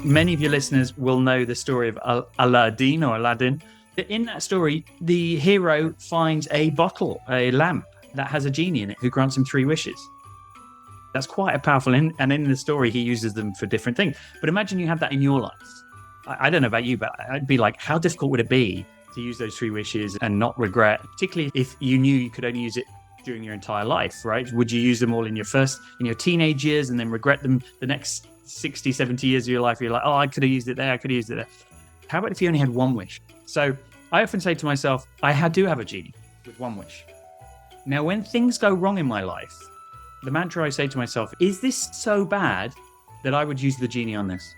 Many of your listeners will know the story of Aladdin. In that story, the hero finds a bottle, a lamp that has a genie in it who grants him 3 wishes. That's quite a powerful, and in the story, he uses them for different things. But imagine you have that in your life. I don't know about you, but I'd be like, how difficult would it be to use those 3 wishes and not regret, particularly if you knew you could only use it during your entire life, right? Would you use them all in your teenage years and then regret them the next 60, 70 years of your life? You're like, oh, I could have used it there. I could have used it there. How about if you only had 1 wish? So I often say to myself, I do have a genie with 1 wish. Now, when things go wrong in my life, the mantra I say to myself, is this so bad that I would use the genie on this?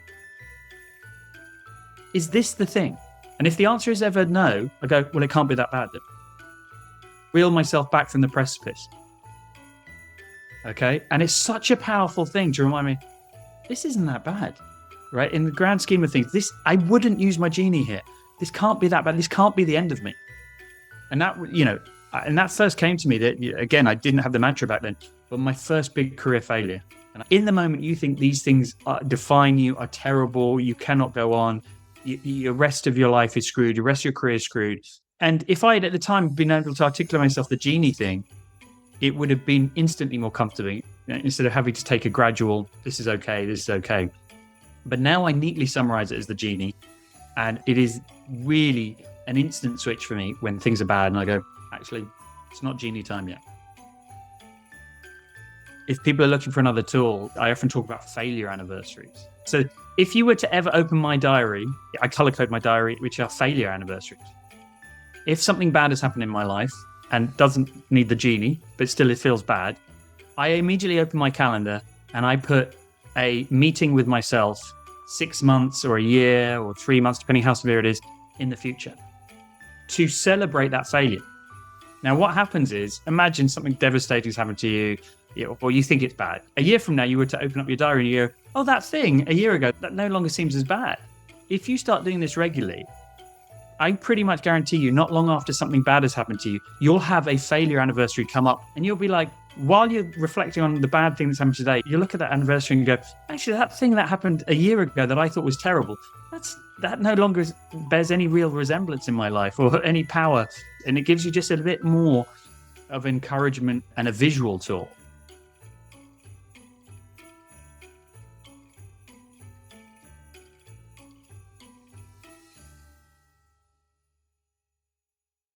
Is this the thing? And if the answer is ever no, I go, well, it can't be that bad then. Reel myself back from the precipice. Okay? And it's such a powerful thing to remind me, this isn't that bad, right? In the grand scheme of things, I wouldn't use my genie here. This can't be that bad. This can't be the end of me. And that first came to me that, again, I didn't have the mantra back then, but my first big career failure. And in the moment, you think these things define you, are terrible, you cannot go on, the rest of your life is screwed, the rest of your career is screwed. And if I had at the time been able to articulate myself the genie thing, it would have been instantly more comfortable instead of having to take a gradual, this is okay. But now I neatly summarize it as the genie. And it is really an instant switch for me when things are bad. And I go, actually, it's not genie time yet. If people are looking for another tool, I often talk about failure anniversaries. So if you were to ever open my diary, I color code my diary, which are failure anniversaries. If something bad has happened in my life and doesn't need the genie, but still it feels bad, I immediately open my calendar and I put a meeting with myself 6 months or a year or 3 months, depending how severe it is, in the future to celebrate that failure. Now, what happens is, imagine something devastating has happened to you, or you think it's bad. A year from now, you were to open up your diary and you go, oh, that thing a year ago, that no longer seems as bad. If you start doing this regularly, I pretty much guarantee you, not long after something bad has happened to you, you'll have a failure anniversary come up and you'll be like, while you're reflecting on the bad thing that's happened today, you look at that anniversary and go, actually, that thing that happened a year ago that I thought was terrible, that no longer bears any real resemblance in my life or any power. And it gives you just a bit more of encouragement and a visual tool.